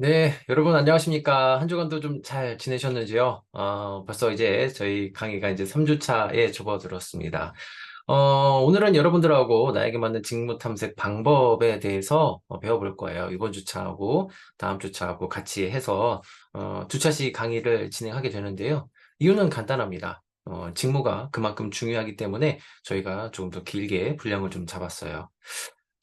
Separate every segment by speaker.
Speaker 1: 네, 여러분 안녕하십니까? 한 주간도 좀 잘 지내셨는지요? 벌써 이제 저희 강의가 이제 3주차에 접어들었습니다. 오늘은 여러분들하고 나에게 맞는 직무 탐색 방법에 대해서 배워볼 거예요. 이번 주차하고 다음 주차하고 같이 해서 주차시 강의를 진행하게 되는데요. 이유는 간단합니다. 직무가 그만큼 중요하기 때문에 저희가 조금 더 길게 분량을 좀 잡았어요.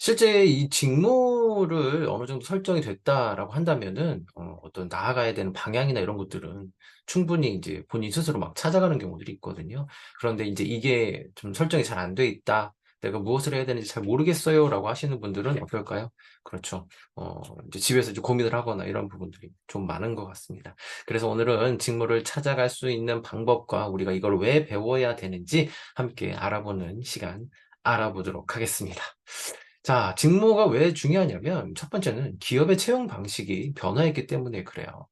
Speaker 1: 실제 이 직무를 어느 정도 설정이 됐다라고 한다면은 어떤 나아가야 되는 방향이나 이런 것들은 충분히 이제 본인 스스로 막 찾아가는 경우들이 있거든요. 그런데 이제 이게 좀 설정이 잘 안 돼 있다. 내가 무엇을 해야 되는지 잘 모르겠어요라고 하시는 분들은 어떨까요? 그렇죠. 이제 집에서 이제 고민을 하거나 이런 부분들이 좀 많은 것 같습니다. 그래서 오늘은 직무를 찾아갈 수 있는 방법과 우리가 이걸 왜 배워야 되는지 함께 알아보는 시간 알아보도록 하겠습니다. 자, 직무가 왜 중요하냐면, 첫 번째는 기업의 채용 방식이 변화했기 때문에 그래요.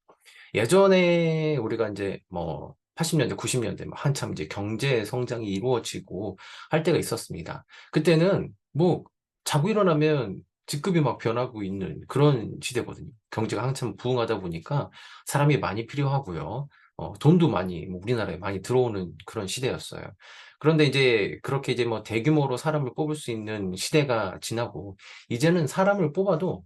Speaker 1: 예전에 우리가 이제 뭐 80년대, 90년대 한참 이제 경제 성장이 이루어지고 할 때가 있었습니다. 그때는 뭐 자고 일어나면 직급이 막 변하고 있는 그런 시대거든요. 경제가 한참 부흥하다 보니까 사람이 많이 필요하고요. 돈도 많이 뭐 우리나라에 많이 들어오는 그런 시대였어요. 그런데 이제 그렇게 이제 뭐 대규모로 사람을 뽑을 수 있는 시대가 지나고 이제는 사람을 뽑아도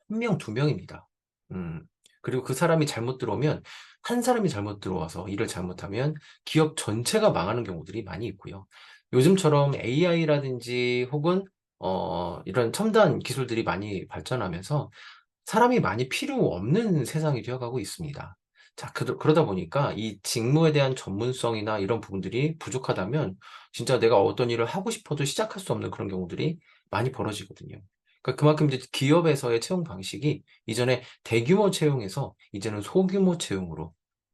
Speaker 1: 한 명, 두 명입니다. 음. 그리고 그 사람이 잘못 들어오면 한 사람이 잘못 들어와서 일을 잘못하면 기업 전체가 망하는 경우들이 많이 있고요. 요즘처럼 AI라든지 혹은 이런 첨단 기술들이 많이 발전하면서 사람이 많이 필요 없는 세상이 되어가고 있습니다. 자, 그러다 보니까 이 직무에 대한 전문성이나 이런 부분들이 부족하다면 진짜 내가 어떤 일을 하고 싶어도 시작할 수 없는 그런 경우들이 많이 벌어지거든요. 그러니까 그만큼 이제 기업에서의 채용 방식이 이전에 대규모 채용에서 이제는 소규모 채용으로,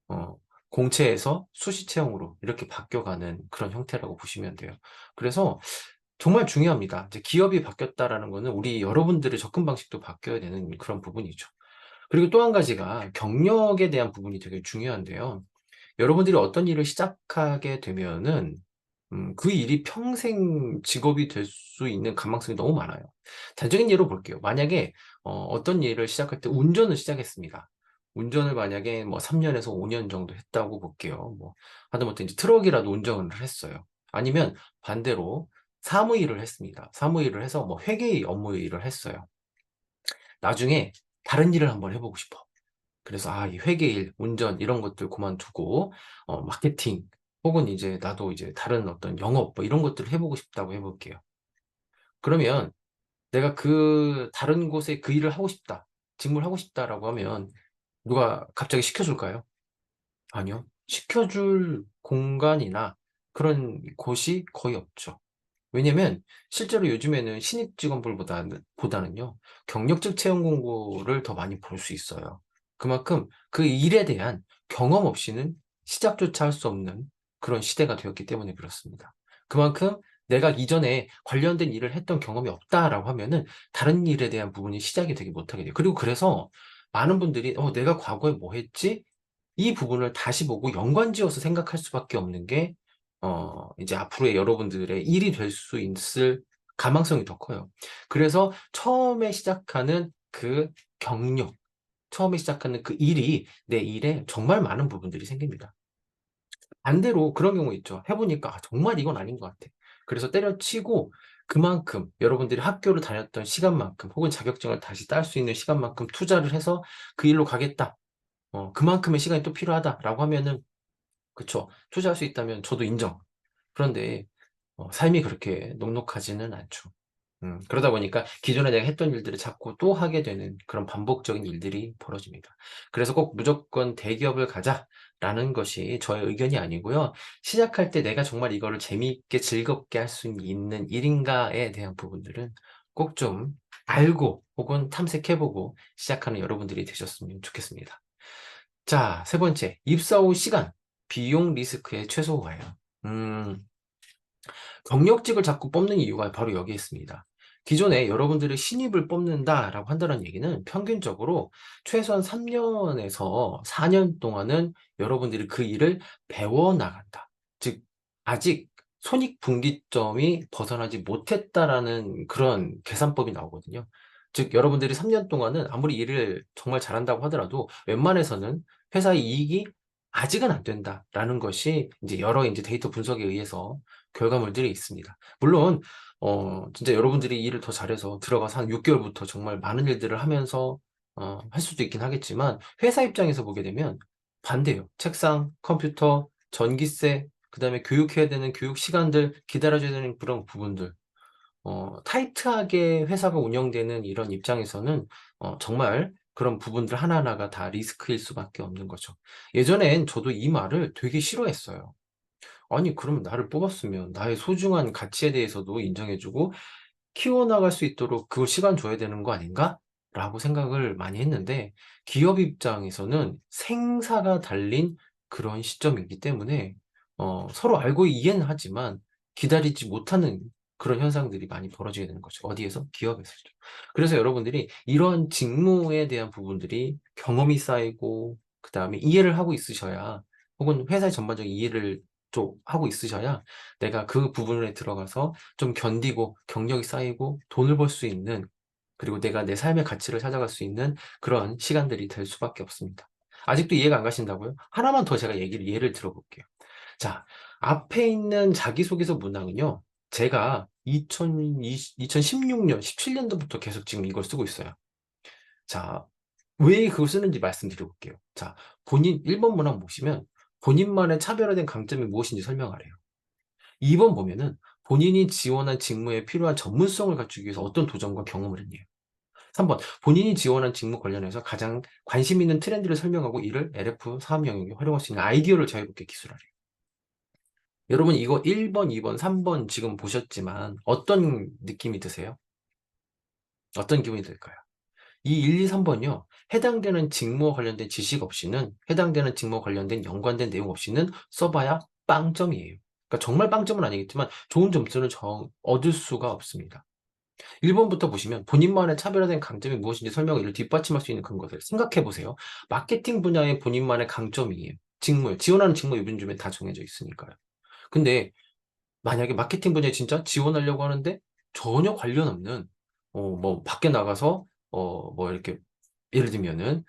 Speaker 1: 어, 공채에서 수시 채용으로 이렇게 바뀌어가는 그런 형태라고 보시면 돼요. 그래서 정말 중요합니다. 이제 기업이 바뀌었다라는 거는 우리 여러분들의 접근 방식도 바뀌어야 되는 그런 부분이죠. 그리고 또 한 가지가 경력에 대한 부분이 되게 중요한데요. 여러분들이 어떤 일을 시작하게 되면은 그 일이 평생 직업이 될 수 있는 가망성이 너무 많아요. 단적인 예로 볼게요. 만약에 어떤 일을 시작할 때 운전을 시작했습니다. 운전을 만약에 뭐 3년에서 5년 정도 했다고 볼게요. 뭐 하다못해 이제 트럭이라도 운전을 했어요. 아니면 반대로 사무 일을 했습니다. 사무 일을 해서 뭐 회계 업무 일을 했어요. 나중에 다른 일을 한번 해보고 싶어. 그래서 이 회계일, 운전 이런 것들 그만두고 마케팅 혹은 이제 나도 이제 다른 어떤 영업 뭐 이런 것들을 해보고 싶다고 해볼게요. 그러면 내가 그 다른 곳에 그 일을 하고 싶다, 직무를 하고 싶다라고 하면 누가 갑자기 시켜줄까요? 아니요. 시켜줄 공간이나 그런 곳이 거의 없죠. 왜냐면 실제로 요즘에는 신입 직원들보다는요, 경력직 채용 공고를 더 많이 볼 수 있어요. 그만큼 그 일에 대한 경험 없이는 시작조차 할 수 없는 그런 시대가 되었기 때문에 그렇습니다. 그만큼 내가 이전에 관련된 일을 했던 경험이 없다라고 하면은 다른 일에 대한 부분이 시작이 되게 못하게 돼요. 그리고 그래서 많은 분들이 내가 과거에 뭐 했지? 이 부분을 다시 보고 연관지어서 생각할 수밖에 없는 게 이제 앞으로의 여러분들의 일이 될 수 있을 가망성이 더 커요. 그래서 처음에 시작하는 그 경력, 처음에 시작하는 그 일이 내 일에 정말 많은 부분들이 생깁니다. 반대로 그런 경우 있죠. 해 보니까 정말 이건 아닌 것 같아. 그래서 때려치고 그만큼 여러분들이 학교를 다녔던 시간만큼 혹은 자격증을 다시 딸 수 있는 시간만큼 투자를 해서 '그 일로 가겠다. 그만큼의 시간이 또 필요하다.'라고 하면은 그쵸. 투자할 수 있다면 저도 인정. 그런데 삶이 그렇게 녹록하지는 않죠. 그러다 보니까 기존에 내가 했던 일들을 자꾸 또 하게 되는 그런 반복적인 일들이 벌어집니다. 그래서 꼭 무조건 '대기업을 가자.'라는 것이 저의 의견이 아니고요. 시작할 때 '내가 정말 이거를 재미있게 즐겁게 할 수 있는 일인가.'에 대한 부분들은 꼭 좀 알고 혹은 탐색해 보고 시작하는 여러분들이 되셨으면 좋겠습니다. 자, 세 번째, 입사 후 시간, 비용 리스크의 최소화예요. 음, 경력직을 자꾸 뽑는 이유가 바로 여기에 있습니다. 기존에 여러분들이 신입을 뽑는다라고 한다는 얘기는 평균적으로 최소한 3년에서 4년 동안은 여러분들이 그 일을 배워나간다. 즉, 아직 손익분기점이 벗어나지 못했다라는 그런 계산법이 나오거든요. 즉, 여러분들이 3년 동안은 아무리 일을 정말 잘한다고 하더라도 웬만해서는 회사의 이익이 아직은 안 된다라는 것이 이제 여러 이제 데이터 분석에 의해서 결과물들이 있습니다. 물론, 진짜 여러분들이 일을 더 잘해서 들어가서 한 6개월부터 정말 많은 일들을 하면서, 할 수도 있긴 하겠지만, 회사 입장에서 보게 되면 반대예요. 책상, 컴퓨터, 전기세, 그 다음에 교육해야 되는 교육 시간들, 기다려줘야 되는 그런 부분들, 타이트하게 회사가 운영되는 이런 입장에서는 정말 그런 부분들 하나하나가 다 리스크일 수밖에 없는 거죠. 예전엔 저도 이 말을 되게 싫어했어요. 아니, 그러면 나를 뽑았으면 나의 소중한 가치에 대해서도 인정해주고 키워나갈 수 있도록 그걸 시간 줘야 되는 거 아닌가? 라고 생각을 많이 했는데, 기업 입장에서는 생사가 달린 그런 시점이기 때문에 서로 알고 이해는 하지만 기다리지 못하는 그런 현상들이 많이 벌어지게 되는 거죠. 어디에서? 기업에서죠. 그래서 여러분들이 이런 직무에 대한 부분들이 경험이 쌓이고 그 다음에 이해를 하고 있으셔야, 혹은 회사의 전반적인 이해를 좀 하고 있으셔야 내가 그 부분에 들어가서 좀 견디고 경력이 쌓이고 돈을 벌 수 있는, 그리고 내가 내 삶의 가치를 찾아갈 수 있는 그런 시간들이 될 수밖에 없습니다. 아직도 이해가 안 가신다고요? 하나만 더 제가 예를 들어볼게요. 자, 앞에 있는 자기소개서 문항은요, 제가 2016년, 17년도부터 계속 지금 이걸 쓰고 있어요. 자, 왜 그걸 쓰는지 말씀드려볼게요. 자, 1번 문항 보시면 본인만의 차별화된 강점이 무엇인지 설명하래요. 2번 보면은 본인이 지원한 직무에 필요한 전문성을 갖추기 위해서 어떤 도전과 경험을 했냐. 3번, 본인이 지원한 직무 관련해서 가장 관심 있는 트렌드를 설명하고 이를 LF 사업 영역에 활용할 수 있는 아이디어를 자유롭게 기술하래요. 여러분, 이거 1번, 2번, 3번 지금 보셨지만 어떤 느낌이 드세요? 어떤 기분이 들까요? 이 1, 2, 3번이요. 해당되는 직무와 관련된 지식 없이는, 해당되는 직무와 관련된 연관된 내용 없이는 써봐야 빵점이에요. 그러니까 정말 빵점은 아니겠지만 좋은 점수를 얻을 수가 없습니다. 1번부터 보시면 본인만의 차별화된 강점이 무엇인지 설명을 이를 뒷받침할 수 있는 근거들 생각해 보세요. 마케팅 분야의 본인만의 강점이에요. 직무에 지원하는 직무 요즘에 다 정해져 있으니까요. 근데 만약에 마케팅 분야에 진짜 지원하려고 하는데 전혀 관련 없는 뭐 밖에 나가서 뭐 이렇게 예를 들면은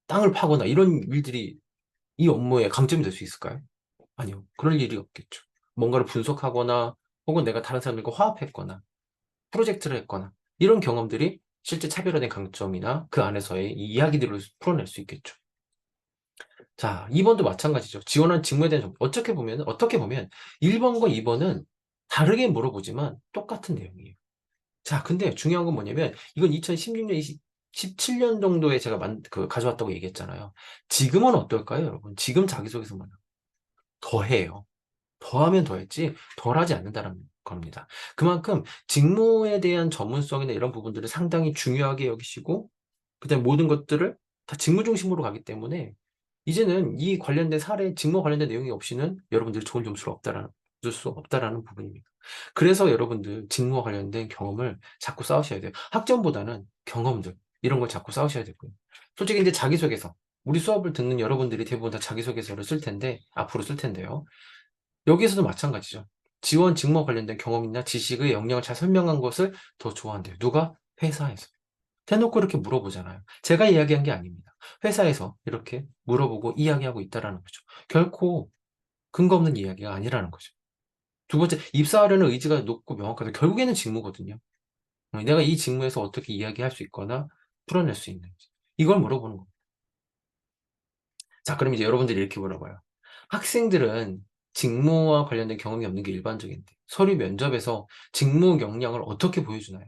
Speaker 1: 땅을 파거나 이런 일들이 이 업무의 강점이 될 수 있을까요? 아니요. 그럴 일이 없겠죠. 뭔가를 분석하거나 혹은 내가 다른 사람들과 화합했거나 프로젝트를 했거나 이런 경험들이 실제 차별화된 강점이나 그 안에서의 이 이야기들을 풀어낼 수 있겠죠. 자, 2번도 마찬가지죠. 지원한 직무에 대한 어떻게 보면 1번과 2번은 다르게 물어보지만 똑같은 내용이에요. 자, 근데 중요한 건 뭐냐면 이건 2016년, 17년 정도에 제가 가져왔다고 얘기했잖아요. 지금은 어떨까요, 여러분? 지금 자기소개서만 더해요. 더하면 더했지 덜하지 않는다는 겁니다. 그만큼 직무에 대한 전문성이나 이런 부분들을 상당히 중요하게 여기시고 그다음에 모든 것들을 다 직무 중심으로 가기 때문에 이제는 이 관련된 사례, 직무 관련된 내용이 없이는 여러분들이 좋은 점수를 얻을 수 없다라는 부분입니다. 그래서 여러분들 직무와 관련된 경험을 자꾸 쌓으셔야 돼요. 학점보다는 경험들, 이런 걸 자꾸 쌓으셔야 되고요. 솔직히 이제 자기소개서, 우리 수업을 듣는 여러분들이 대부분 다 자기소개서를 쓸 텐데, 앞으로 쓸 텐데요. 여기에서도 마찬가지죠. 지원 직무와 관련된 경험이나 지식의 역량을 잘 설명한 것을 더 좋아한대요. 누가? 회사에서. 대놓고 이렇게 물어보잖아요. 제가 이야기한 게 아닙니다. 회사에서 이렇게 물어보고 이야기하고 있다라는 거죠. 결코 근거 없는 이야기가 아니라는 거죠. 두 번째, 입사하려는 의지가 높고 명확하다. 결국에는 직무거든요. 내가 이 직무에서 어떻게 이야기할 수 있거나 풀어낼 수 있는지. 이걸 물어보는 겁니다. 자, 그럼 이제 여러분들이 이렇게 물어봐요. 학생들은 직무와 관련된 경험이 없는 게 일반적인데 서류 면접에서 직무 역량을 어떻게 보여주나요?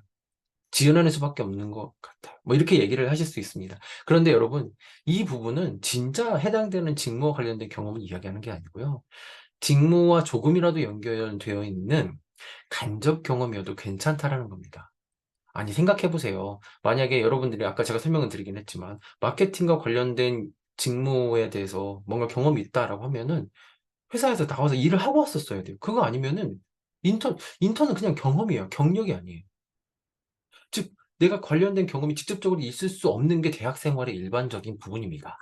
Speaker 1: 지원하는 수밖에 없는 것 같아요. 뭐 이렇게 얘기를 하실 수 있습니다. 그런데 여러분, 이 부분은 진짜 해당되는 직무와 관련된 경험을 이야기하는 게 아니고요. 직무와 조금이라도 연결되어 있는 간접 경험이어도 괜찮다라는 겁니다. 아니, 생각해 보세요. 만약에 여러분들이 아까 제가 설명을 드리긴 했지만 마케팅과 관련된 직무에 대해서 뭔가 경험이 있다라고 하면은 회사에서 나와서 일을 하고 왔었어야 돼요. 그거 아니면은 인턴은 그냥 경험이에요. 경력이 아니에요. 즉, 내가 관련된 경험이 직접적으로 있을 수 없는 게 대학 생활의 일반적인 부분입니다.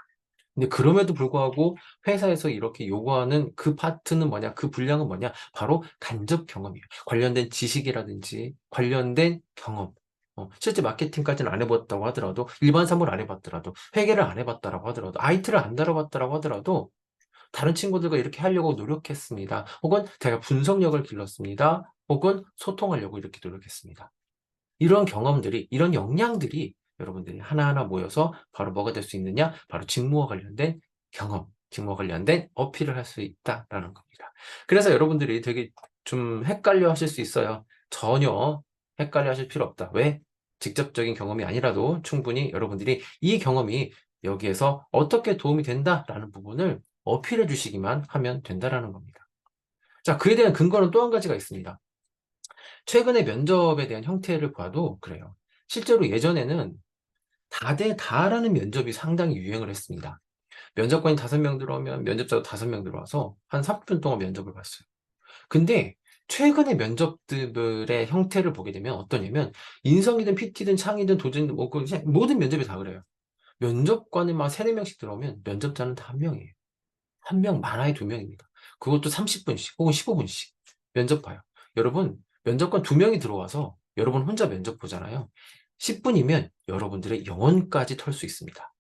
Speaker 1: 근데 그럼에도 불구하고 회사에서 이렇게 요구하는 그 파트는 뭐냐, 그 분량은 뭐냐, 바로 간접 경험이에요. 관련된 지식이라든지 관련된 경험. 실제 마케팅까지는 안 해봤다고 하더라도, 일반 사무를 안 해봤더라도, 회계를 안 해봤다라고 하더라도, IT를 안 다뤄봤다라고 하더라도, 다른 친구들과 이렇게 하려고 노력했습니다. 혹은 제가 분석력을 길렀습니다. 혹은 소통하려고 이렇게 노력했습니다. 이런 경험들이, 이런 역량들이 여러분들이 하나하나 모여서 바로 뭐가 될 수 있느냐? 바로 직무와 관련된 경험, 직무와 관련된 어필을 할 수 있다라는 겁니다. 그래서 여러분들이 되게 좀 헷갈려 하실 수 있어요. 전혀 헷갈려 하실 필요 없다. 왜? 직접적인 경험이 아니라도 충분히 여러분들이 이 경험이 여기에서 어떻게 도움이 된다라는 부분을 어필해 주시기만 하면 된다라는 겁니다. 자, 그에 대한 근거는 또 한 가지가 있습니다. 최근에 면접에 대한 형태를 봐도 그래요. 실제로 예전에는 다 대 다라는 면접이 상당히 유행을 했습니다. 면접관이 5명 들어오면 면접자도 5명 들어와서 한 30분 동안 면접을 봤어요. 근데 최근의 면접들의 형태를 보게 되면 어떠냐면 인성이든 PT든 창의든 도전이든 모든 면접이 다 그래요. 면접관이 막 3, 4명씩 들어오면 면접자는 다 1명이에요. 1명 많아야 2명입니다. 그것도 30분씩 혹은 15분씩 면접 봐요. 여러분, 면접관 2명이 들어와서 여러분 혼자 면접 보잖아요. 10분이면 여러분들의 영혼까지 털 수 있습니다.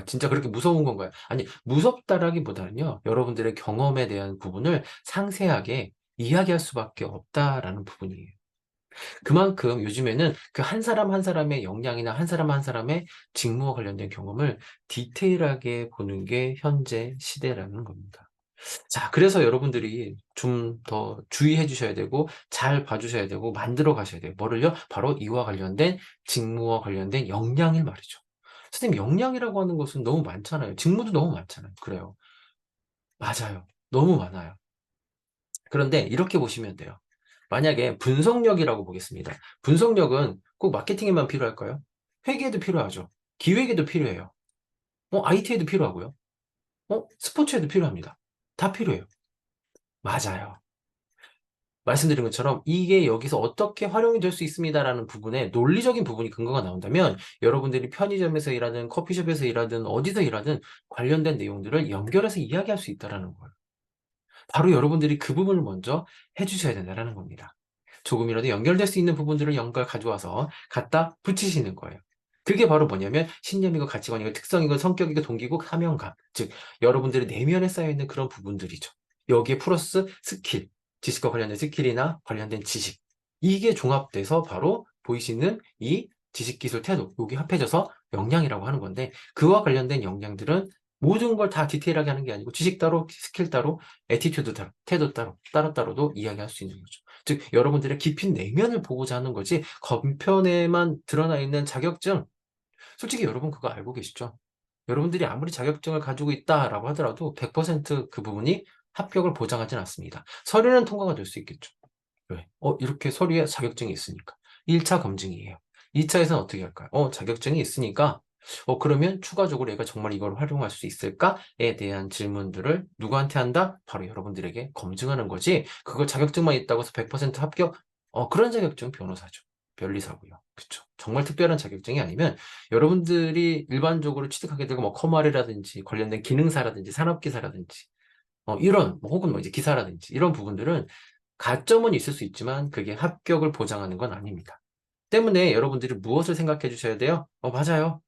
Speaker 1: 진짜 그렇게 무서운 건가요? 아니, 무섭다라기보다는요, 여러분들의 경험에 대한 부분을 상세하게 이야기할 수밖에 없다라는 부분이에요. 그만큼 요즘에는 그 한 사람 한 사람의 역량이나 한 사람 한 사람의 직무와 관련된 경험을 디테일하게 보는 게 현재 시대라는 겁니다. 자, 그래서 여러분들이 좀 더 주의해 주셔야 되고, 잘 봐주셔야 되고, 만들어 가셔야 돼요. 뭐를요? 바로 이와 관련된 직무와 관련된 역량을 말이죠. 선생님, 역량이라고 하는 것은 너무 많잖아요. 직무도 너무 많잖아요. 그래요. 맞아요. 너무 많아요. 그런데 이렇게 보시면 돼요. 만약에 분석력이라고 보겠습니다. 분석력은 꼭 마케팅에만 필요할까요? 회계에도 필요하죠. 기획에도 필요해요. IT에도 필요하고요. 스포츠에도 필요합니다. 다 필요해요. 맞아요. 말씀드린 것처럼 이게 여기서 어떻게 활용이 될 수 있습니다라는 부분에 논리적인 부분이 근거가 나온다면 여러분들이 편의점에서 일하든 커피숍에서 일하든 어디서 일하든 관련된 내용들을 연결해서 이야기할 수 있다라는 거예요. 바로 여러분들이 그 부분을 먼저 해주셔야 된다는 겁니다. 조금이라도 연결될 수 있는 부분들을 연결 가져와서 갖다 붙이시는 거예요. 그게 바로 뭐냐면 신념이고 가치관이고 특성이고 성격이고 동기고 사명감, 즉 여러분들의 내면에 쌓여있는 그런 부분들이죠. 여기에 플러스 스킬, 지식과 관련된 스킬이나 관련된 지식, 이게 종합돼서 바로 보이시는 이 지식, 기술, 태도, 여기 합해져서 역량이라고 하는 건데, 그와 관련된 역량들은 모든 걸 다 디테일하게 하는 게 아니고 지식 따로, 스킬 따로, 애티튜드 따로, 태도 따로, 따로따로도 이야기할 수 있는 거죠. 즉 여러분들의 깊은 내면을 보고자 하는 거지 겉편에만 드러나 있는 자격증, 솔직히 여러분 그거 알고 계시죠? 여러분들이 아무리 자격증을 가지고 있다라고 하더라도 100%그 부분이 합격을 보장하진 않습니다. 서류는 통과가 될 수 있겠죠. 왜? 이렇게 서류에 자격증이 있으니까. 1차 검증이에요. 2차에서는 어떻게 할까요? 자격증이 있으니까, 그러면 추가적으로 얘가 정말 이걸 활용할 수 있을까에 대한 질문들을 누구한테 한다? 바로 여러분들에게 검증하는 거지, 그걸 자격증만 있다고 해서 100% 합격? 그런 자격증은 변호사죠. 변리사고요. 그쵸. 정말 특별한 자격증이 아니면 여러분들이 일반적으로 취득하게 되고 뭐 커머리라든지 관련된 기능사라든지 산업기사라든지 이런 혹은 뭐 이제 기사라든지 이런 부분들은 가점은 있을 수 있지만 그게 합격을 보장하는 건 아닙니다. 때문에 여러분들이 무엇을 생각해 주셔야 돼요? 맞아요.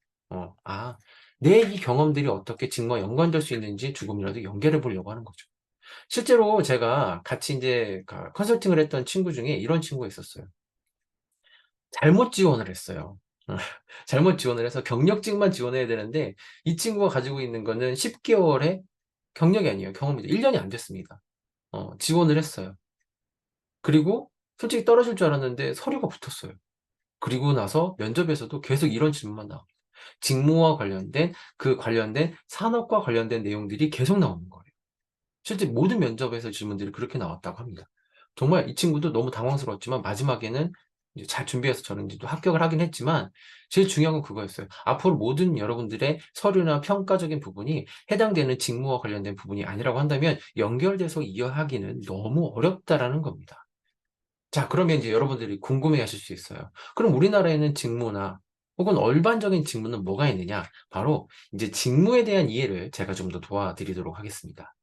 Speaker 1: 내 이 경험들이 어떻게 직무와 연관될 수 있는지 조금이라도 연결해 보려고 하는 거죠. 실제로 제가 같이 이제 컨설팅을 했던 친구 중에 이런 친구가 있었어요. 잘못 지원을 했어요. 잘못 지원을 해서 경력직만 지원해야 되는데 이 친구가 가지고 있는 거는 10개월의 경력이 아니에요. 경험이죠. 1년이 안 됐습니다. 지원을 했어요. 그리고 솔직히 떨어질 줄 알았는데 서류가 붙었어요. 그리고 나서 면접에서도 계속 이런 질문만 나옵니다. 직무와 관련된 그 관련된 산업과 관련된 내용들이 계속 나오는 거예요. 실제 모든 면접에서 질문들이 그렇게 나왔다고 합니다. 정말 이 친구도 너무 당황스러웠지만 마지막에는 이제 잘 준비해서 저는 이제 또 합격을 하긴 했지만 제일 중요한 건 그거였어요. 앞으로 모든 여러분들의 서류나 평가적인 부분이 해당되는 직무와 관련된 부분이 아니라고 한다면 연결돼서 이해하기는 너무 어렵다라는 겁니다. 자, 그러면 이제 여러분들이 궁금해 하실 수 있어요. 그럼 우리나라에는 직무나 혹은 일반적인 직무는 뭐가 있느냐? 바로 이제 직무에 대한 이해를 제가 좀 더 도와드리도록 하겠습니다.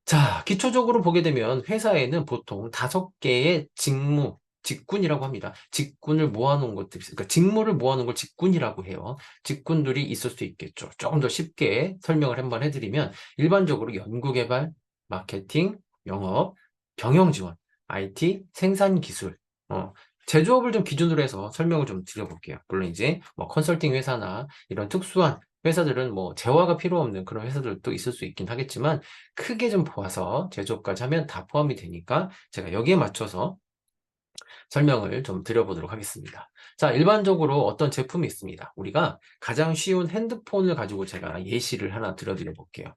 Speaker 1: 자, 기초적으로 보게 되면 회사에는 보통 5개의 직무, 직군이라고 합니다. 직군을 모아놓은 것들, 그러니까 직무를 모아놓은 걸 직군이라고 해요. 직군들이 있을 수 있겠죠. 조금 더 쉽게 설명을 한번 해드리면 일반적으로 연구개발, 마케팅, 영업, 경영지원, IT, 생산기술, 제조업을 좀 기준으로 해서 설명을 좀 드려볼게요. 물론 이제 뭐 컨설팅 회사나 이런 특수한 회사들은 뭐 재화가 필요 없는 그런 회사들도 있을 수 있긴 하겠지만 크게 좀 보아서 제조업까지 하면 다 포함이 되니까 제가 여기에 맞춰서 설명을 좀 드려보도록 하겠습니다. 자, 일반적으로 어떤 제품이 있습니다. 우리가 가장 쉬운 핸드폰을 가지고 제가 예시를 하나 들어드려 볼게요.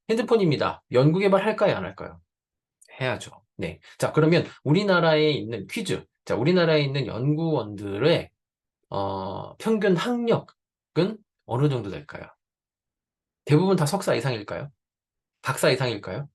Speaker 1: 핸드폰입니다. 연구개발 할까요, 안 할까요? 해야죠. 네. 자, 그러면 우리나라에 있는 퀴즈. 자, 우리나라에 있는 연구원들의 평균 학력은 어느 정도 될까요? 대부분 다 석사 이상일까요? 박사 이상일까요?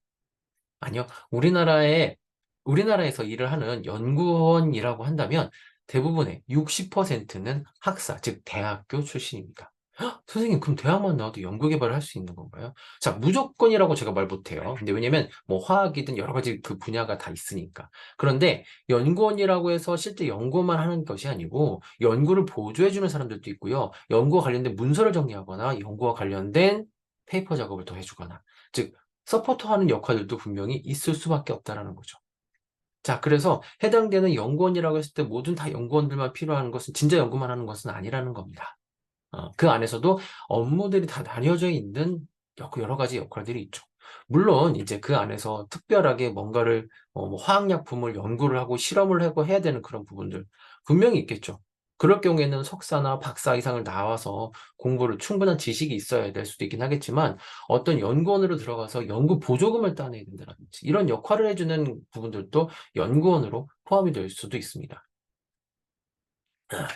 Speaker 1: 아니요. 우리나라에서 일을 하는 연구원이라고 한다면 대부분의 60%는 학사, 즉 대학교 출신입니다. 헉, 선생님, 그럼 대학만 나와도 연구개발을 할 수 있는 건가요? 자, 무조건이라고 제가 말 못해요. 근데 왜냐면 뭐 화학이든 여러 가지 그 분야가 다 있으니까. 그런데 연구원이라고 해서 실제 연구만 하는 것이 아니고 연구를 보조해주는 사람들도 있고요. 연구와 관련된 문서를 정리하거나 연구와 관련된 페이퍼 작업을 더 해주거나, 즉 서포터하는 역할들도 분명히 있을 수밖에 없다라는 거죠. 자, 그래서 해당되는 연구원이라고 했을 때 모든 다 연구원들만 필요한 것은 진짜 연구만 하는 것은 아니라는 겁니다. 그 안에서도 업무들이 다 나뉘어져 있는 여러 가지 역할들이 있죠. 물론 이제 그 안에서 특별하게 뭔가를 뭐 화학약품을 연구를 하고 실험을 하고 해야 되는 그런 부분들 분명히 있겠죠. 그럴 경우에는 석사나 박사 이상을 나와서 공부를 충분한 지식이 있어야 될 수도 있긴 하겠지만 어떤 연구원으로 들어가서 연구 보조금을 따내야 된다든지 이런 역할을 해주는 부분들도 연구원으로 포함이 될 수도 있습니다.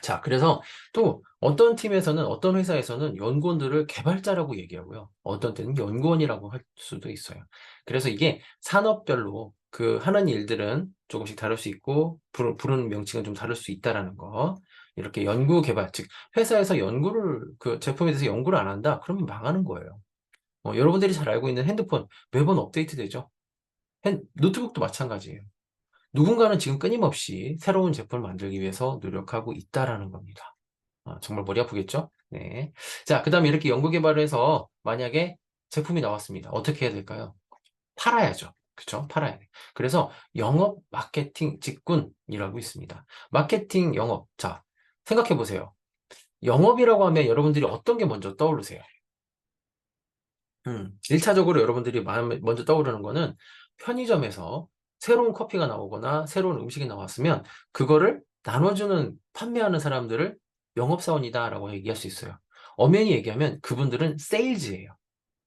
Speaker 1: 자, 그래서 또 어떤 팀에서는, 어떤 회사에서는 연구원들을 개발자라고 얘기하고요. 어떤 때는 연구원이라고 할 수도 있어요. 그래서 이게 산업별로 그 하는 일들은 조금씩 다를 수 있고, 부르는 명칭은 좀 다를 수 있다라는 거. 이렇게 연구 개발, 즉, 회사에서 그 제품에 대해서 연구를 안 한다? 그러면 망하는 거예요. 여러분들이 잘 알고 있는 핸드폰 매번 업데이트 되죠? 노트북도 마찬가지예요. 누군가는 지금 끊임없이 새로운 제품을 만들기 위해서 노력하고 있다라는 겁니다. 정말 머리 아프겠죠? 네. 자, 그 다음에 이렇게 연구 개발을 해서 만약에 제품이 나왔습니다. 어떻게 해야 될까요? 팔아야죠. 그쵸? 팔아야 돼. 그래서 영업, 마케팅, 직군이라고 있습니다. 마케팅, 영업. 자, 생각해 보세요. 영업이라고 하면 여러분들이 어떤 게 먼저 떠오르세요? 1차적으로 여러분들이 먼저 떠오르는 거는 편의점에서 새로운 커피가 나오거나 새로운 음식이 나왔으면 그거를 나눠주는, 판매하는 사람들을 영업사원이다라고 얘기할 수 있어요. 엄연히 얘기하면 그분들은 세일즈예요.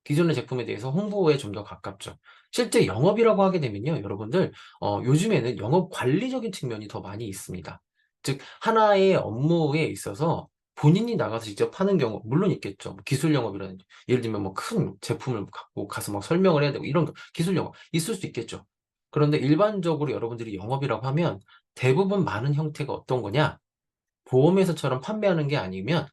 Speaker 1: 기존의 제품에 대해서 홍보에 좀 더 가깝죠. 실제 영업이라고 하게 되면요, 여러분들, 요즘에는 영업 관리적인 측면이 더 많이 있습니다. 즉, 하나의 업무에 있어서 본인이 나가서 직접 하는 경우, 물론 있겠죠. 뭐 기술 영업이라든지, 예를 들면 뭐 큰 제품을 갖고 가서 막 설명을 해야 되고, 이런 거, 기술 영업, 있을 수 있겠죠. 그런데 일반적으로 여러분들이 영업이라고 하면 대부분 많은 형태가 어떤 거냐? 보험회사처럼 판매하는 게 아니면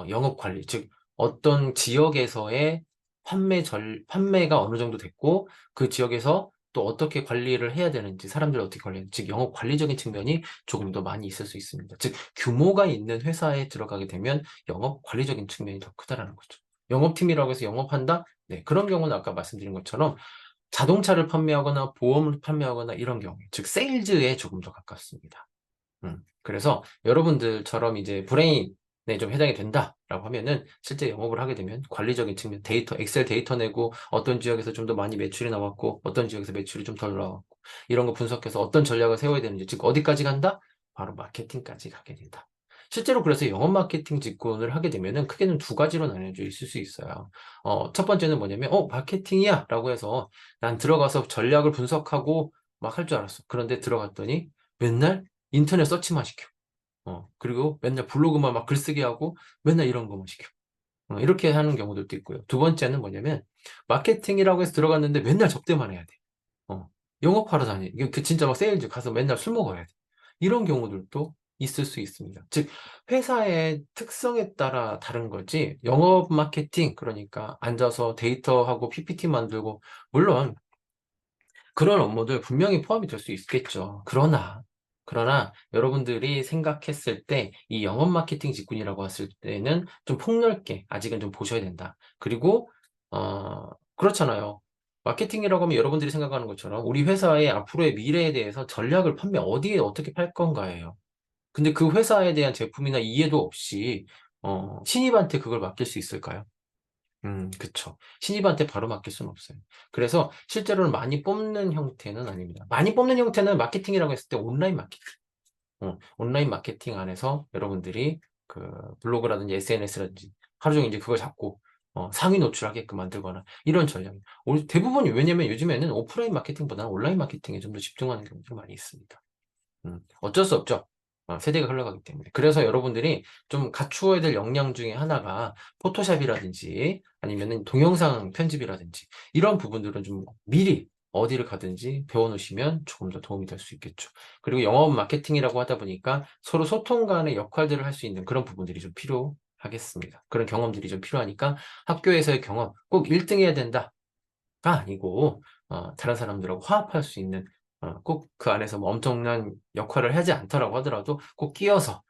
Speaker 1: 영업 관리, 즉 어떤 지역에서의 판매가 어느 정도 됐고 그 지역에서 또 어떻게 관리를 해야 되는지, 사람들을 어떻게 관리하는지, 즉 영업 관리적인 측면이 조금 더 많이 있을 수 있습니다. 즉 규모가 있는 회사에 들어가게 되면 영업 관리적인 측면이 더 크다라는 거죠. 영업팀이라고 해서 영업한다? 네, 그런 경우는 아까 말씀드린 것처럼 자동차를 판매하거나 보험을 판매하거나 이런 경우, 즉 세일즈에 조금 더 가깝습니다. 그래서 여러분들처럼 이제 브레인에 좀 해당이 된다라고 하면은 실제 영업을 하게 되면 관리적인 측면, 엑셀 데이터 내고 어떤 지역에서 좀 더 많이 매출이 나왔고 어떤 지역에서 매출이 좀 덜 나왔고 이런 거 분석해서 어떤 전략을 세워야 되는지, 즉 어디까지 간다? 바로 마케팅까지 가게 된다. 실제로 그래서 영업 마케팅 직군을 하게 되면은 크게는 두 가지로 나뉘어져 있을 수 있어요. 첫 번째는 뭐냐면, 마케팅이야! 라고 해서 난 들어가서 전략을 분석하고 막 할 줄 알았어. 그런데 들어갔더니 맨날 인터넷 서치만 시켜. 그리고 맨날 블로그만 막 글쓰기 하고 맨날 이런 거만 시켜. 이렇게 하는 경우들도 있고요. 두 번째는 뭐냐면 마케팅이라고 해서 들어갔는데 맨날 접대만 해야 돼. 영업하러 다니. 이게 그 진짜 막 세일즈 가서 맨날 술 먹어야 돼. 이런 경우들도 있을 수 있습니다. 즉 회사의 특성에 따라 다른 거지. 영업 마케팅, 그러니까 앉아서 데이터하고 PPT 만들고, 물론 그런 업무들 분명히 포함이 될 수 있겠죠. 그러나 여러분들이 생각했을 때 이 영업 마케팅 직군이라고 했을 때는 좀 폭넓게 아직은 좀 보셔야 된다. 그리고 그렇잖아요. 마케팅이라고 하면 여러분들이 생각하는 것처럼 우리 회사의 앞으로의 미래에 대해서 전략을 판매 어디에 어떻게 팔 건가예요. 근데 그 회사에 대한 제품이나 이해도 없이 신입한테 그걸 맡길 수 있을까요? 그쵸. 신입한테 바로 맡길 수는 없어요. 그래서 실제로는 많이 뽑는 형태는 아닙니다. 많이 뽑는 형태는 마케팅이라고 했을 때 온라인 마케팅. 온라인 마케팅 안에서 여러분들이 그 블로그라든지 SNS라든지 하루 종일 이제 그걸 잡고 상위 노출하게끔 만들거나 이런 전략. 대부분이 왜냐면 요즘에는 오프라인 마케팅보다는 온라인 마케팅에 좀 더 집중하는 경우도 많이 있습니다. 어쩔 수 없죠. 세대가 흘러가기 때문에. 그래서 여러분들이 좀 갖추어야 될 역량 중에 하나가 포토샵이라든지 아니면은 동영상 편집이라든지 이런 부분들은 좀 미리 어디를 가든지 배워놓으시면 조금 더 도움이 될 수 있겠죠. 그리고 영업 마케팅이라고 하다 보니까 서로 소통 간의 역할들을 할 수 있는 그런 부분들이 좀 필요하겠습니다. 그런 경험들이 좀 필요하니까 학교에서의 경험 꼭 1등 해야 된다가 아니고 다른 사람들하고 화합할 수 있는 꼭 그 안에서 뭐 엄청난 역할을 하지 않더라고 하더라도 꼭 끼어서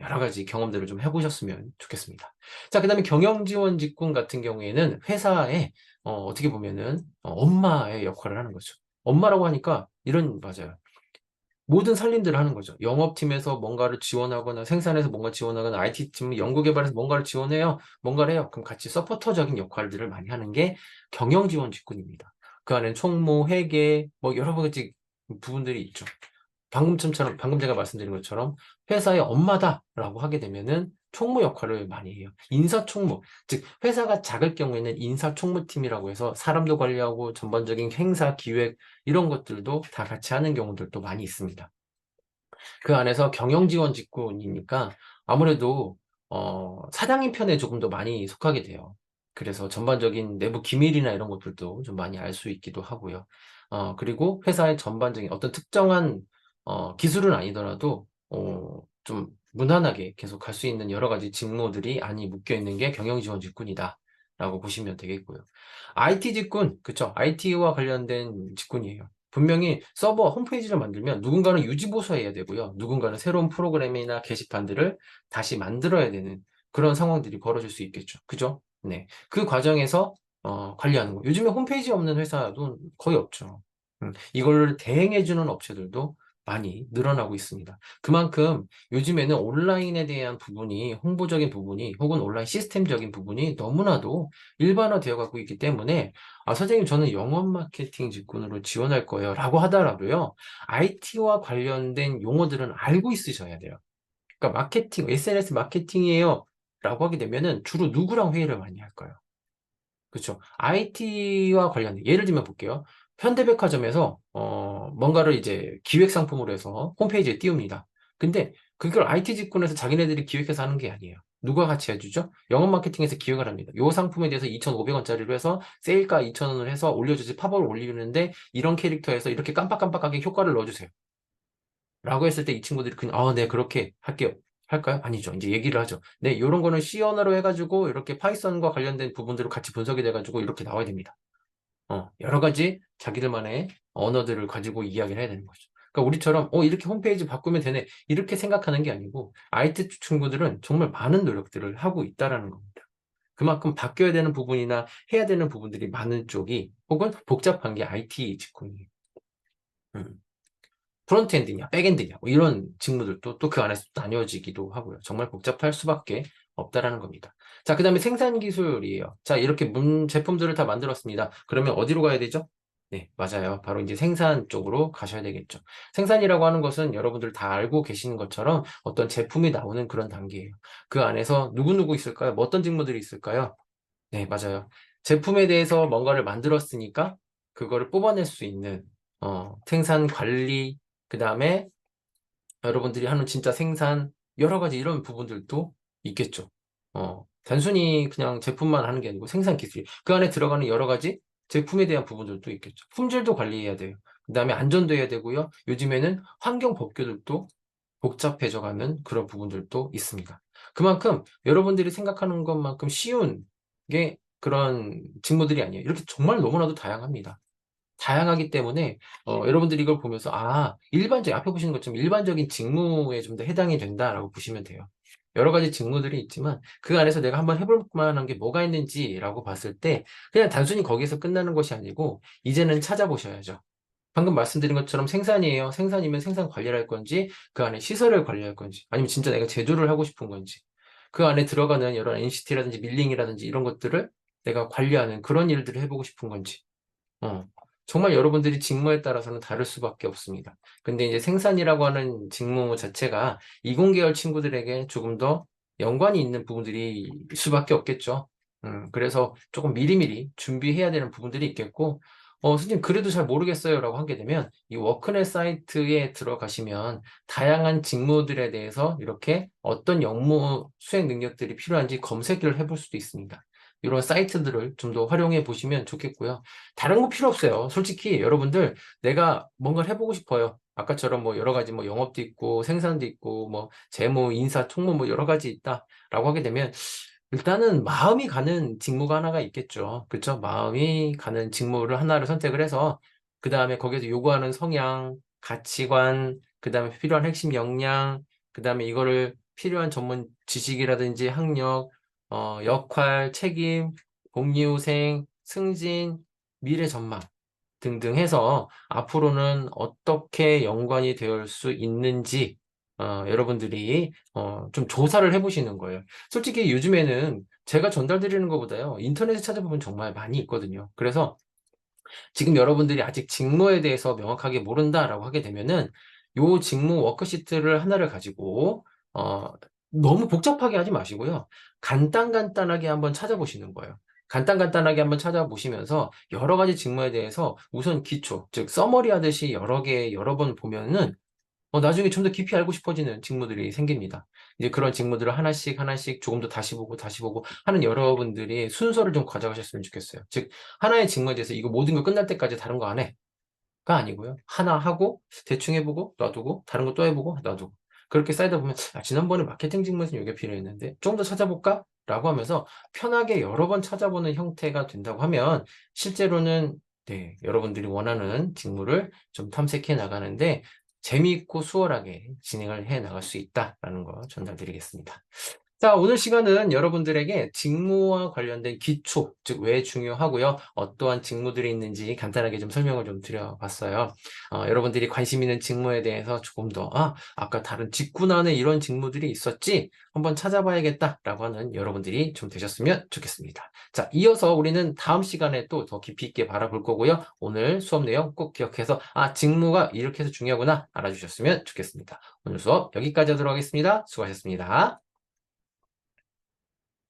Speaker 1: 여러 가지 경험들을 좀 해보셨으면 좋겠습니다. 자, 그 다음에 경영지원 직군 같은 경우에는 회사에 어떻게 보면은 엄마의 역할을 하는 거죠. 엄마라고 하니까 맞아요. 모든 살림들을 하는 거죠. 영업팀에서 뭔가를 지원하거나 생산에서 뭔가 지원하거나 IT팀 연구개발에서 뭔가를 지원해요. 뭔가를 해요. 그럼 같이 서포터적인 역할들을 많이 하는 게 경영지원 직군입니다. 그 안에 총무, 회계, 뭐 여러 가지 부분들이 있죠. 방금 제가 말씀드린 것처럼 회사의 엄마다라고 하게 되면은 총무 역할을 많이 해요. 인사총무, 즉 회사가 작을 경우에는 인사총무팀이라고 해서 사람도 관리하고 전반적인 행사, 기획 이런 것들도 다 같이 하는 경우들도 많이 있습니다. 그 안에서 경영지원 직군이니까 아무래도 사장님 편에 조금 더 많이 속하게 돼요. 그래서 전반적인 내부 기밀이나 이런 것들도 좀 많이 알 수 있기도 하고요. 그리고 회사의 전반적인 어떤 특정한 기술은 아니더라도 좀 무난하게 계속 갈 수 있는 여러 가지 직무들이 안이 묶여 있는 게 경영지원 직군이다. 라고 보시면 되겠고요. IT 직군, 그쵸? IT와 관련된 직군이에요. 분명히 서버 홈페이지를 만들면 누군가는 유지보수해야 되고요. 누군가는 새로운 프로그램이나 게시판들을 다시 만들어야 되는 그런 상황들이 벌어질 수 있겠죠. 그죠? 네. 그 과정에서 관리하는 거. 요즘에 홈페이지 없는 회사도 거의 없죠. 이걸 대행해주는 업체들도 많이 늘어나고 있습니다. 그만큼 요즘에는 온라인에 대한 부분이, 홍보적인 부분이, 혹은 온라인 시스템적인 부분이 너무나도 일반화되어 가고 있기 때문에 선생님, 저는 영업 마케팅 직군으로 지원할 거예요. 라고 하더라도요, IT와 관련된 용어들은 알고 있으셔야 돼요. 그러니까 마케팅, SNS 마케팅이에요. 라고 하게 되면은 주로 누구랑 회의를 많이 할까요? 그렇죠. IT와 관련된, 예를 들면 볼게요. 현대백화점에서, 뭔가를 이제 기획 상품으로 해서 홈페이지에 띄웁니다. 근데 그걸 IT 직군에서 자기네들이 기획해서 하는 게 아니에요. 누가 같이 해주죠? 영업 마케팅에서 기획을 합니다. 이 상품에 대해서 2,500원짜리로 해서 세일가 2,000원을 해서 올려주지, 팝업을 올리는데 이런 캐릭터에서 이렇게 깜빡깜빡하게 효과를 넣어주세요. 라고 했을 때 이 친구들이 그냥, 네, 그렇게 할게요. 할까요? 아니죠. 이제 얘기를 하죠. 네, 이런 거는 C 언어로 해가지고 이렇게 파이썬과 관련된 부분들을 같이 분석이 돼가지고 이렇게 나와야 됩니다. 여러 가지 자기들만의 언어들을 가지고 이야기를 해야 되는 거죠. 그러니까 우리처럼, 이렇게 홈페이지 바꾸면 되네. 이렇게 생각하는 게 아니고, IT 친구들은 정말 많은 노력들을 하고 있다라는 겁니다. 그만큼 바뀌어야 되는 부분이나 해야 되는 부분들이 많은 쪽이, 혹은 복잡한 게 IT 직군이에요. 음. 프론트엔드냐, 백엔드냐, 뭐 이런 직무들도 또 그 안에서 나뉘어지기도 하고요. 정말 복잡할 수밖에 없다라는 겁니다. 자, 그 다음에 생산 기술이에요. 자, 이렇게 제품들을 다 만들었습니다. 그러면 어디로 가야 되죠? 네, 맞아요. 바로 이제 생산 쪽으로 가셔야 되겠죠. 생산이라고 하는 것은 여러분들 다 알고 계시는 것처럼 어떤 제품이 나오는 그런 단계예요. 그 안에서 누구누구 있을까요? 뭐 어떤 직무들이 있을까요? 네, 맞아요. 제품에 대해서 뭔가를 만들었으니까 그거를 뽑아낼 수 있는 생산 관리, 그 다음에 여러분들이 하는 진짜 생산, 여러 가지 이런 부분들도 있겠죠. 단순히 그냥 제품만 하는 게 아니고 생산 기술, 그 안에 들어가는 여러 가지 제품에 대한 부분들도 있겠죠. 품질도 관리해야 돼요. 그 다음에 안전도 해야 되고요. 요즘에는 환경 법규들도 복잡해져 가는 그런 부분들도 있습니다. 그만큼 여러분들이 생각하는 것만큼 쉬운 게 그런 직무들이 아니에요. 이렇게 정말 너무나도 다양합니다. 다양하기 때문에 여러분들이 이걸 보면서 앞에 보시는 것처럼 일반적인 직무에 좀 더 해당이 된다라고 보시면 돼요. 여러 가지 직무들이 있지만 그 안에서 내가 한번 해볼 만한 게 뭐가 있는지라고 봤을 때 그냥 단순히 거기서 끝나는 것이 아니고 이제는 찾아보셔야죠. 방금 말씀드린 것처럼 생산이에요. 생산이면 생산 관리를 할 건지, 그 안에 시설을 관리할 건지, 아니면 진짜 내가 제조를 하고 싶은 건지, 그 안에 들어가는 여러 NCT라든지 밀링이라든지 이런 것들을 내가 관리하는 그런 일들을 해보고 싶은 건지, 어, 정말 여러분들이 직무에 따라서는 다를 수밖에 없습니다. 근데 이제 생산이라고 하는 직무 자체가 이공계열 친구들에게 조금 더 연관이 있는 부분들이 수밖에 없겠죠. 그래서 조금 미리미리 준비해야 되는 부분들이 있겠고, 선생님, 그래도 잘 모르겠어요. 라고 하게 되면, 이 워크넷 사이트에 들어가시면, 다양한 직무들에 대해서 이렇게 어떤 업무 수행 능력들이 필요한지 검색을 해볼 수도 있습니다. 이런 사이트들을 좀 더 활용해 보시면 좋겠고요. 다른 거 필요 없어요. 솔직히 여러분들 내가 뭔가를 해보고 싶어요. 아까처럼 뭐 여러 가지 뭐 영업도 있고 생산도 있고 뭐 재무, 인사, 총무 뭐 여러 가지 있다라고 하게 되면 일단은 마음이 가는 직무가 하나가 있겠죠. 그렇죠? 마음이 가는 직무를 하나를 선택을 해서 그 다음에 거기에서 요구하는 성향, 가치관, 그 다음에 필요한 핵심 역량, 그 다음에 이거를 필요한 전문 지식이라든지 학력, 역할, 책임, 복리후생, 승진, 미래 전망 등등 해서 앞으로는 어떻게 연관이 될 수 있는지 여러분들이 좀 조사를 해보시는 거예요. 솔직히 요즘에는 제가 전달드리는 것보다요. 인터넷에 찾아보면 정말 많이 있거든요. 그래서 지금 여러분들이 아직 직무에 대해서 명확하게 모른다라고 하게 되면은 요 직무 워크시트를 하나를 가지고 너무 복잡하게 하지 마시고요. 간단하게 한번 찾아보시는 거예요. 간단하게 한번 찾아보시면서 여러 가지 직무에 대해서 우선 기초, 즉 서머리 하듯이 여러 번 보면은 나중에 좀 더 깊이 알고 싶어지는 직무들이 생깁니다. 이제 그런 직무들을 하나씩 조금 더 다시 보고 하는 여러분들이 순서를 좀 가져가셨으면 좋겠어요. 즉, 하나의 직무에 대해서 이거 모든 거 끝날 때까지 다른 거 안 해. 가 아니고요. 하나 하고, 대충 해보고, 놔두고, 다른 거 또 해보고, 놔두고. 그렇게 쌓이다 보면, 지난번에 마케팅 직무에서는 이게 필요했는데, 조금 더 찾아볼까? 라고 하면서 편하게 여러 번 찾아보는 형태가 된다고 하면, 실제로는, 네, 여러분들이 원하는 직무를 좀 탐색해 나가는데, 재미있고 수월하게 진행을 해 나갈 수 있다라는 거 전달드리겠습니다. 자, 오늘 시간은 여러분들에게 직무와 관련된 기초, 즉 왜 중요하고요. 어떠한 직무들이 있는지 간단하게 좀 설명을 좀 드려봤어요. 여러분들이 관심 있는 직무에 대해서 조금 더, 아까 다른 직군안에 이런 직무들이 있었지? 한번 찾아봐야겠다라고 하는 여러분들이 좀 되셨으면 좋겠습니다. 자, 이어서 우리는 다음 시간에 또 더 깊이 있게 바라볼 거고요. 오늘 수업 내용 꼭 기억해서, 직무가 이렇게 해서 중요하구나 알아주셨으면 좋겠습니다. 오늘 수업 여기까지 하도록 하겠습니다. 수고하셨습니다.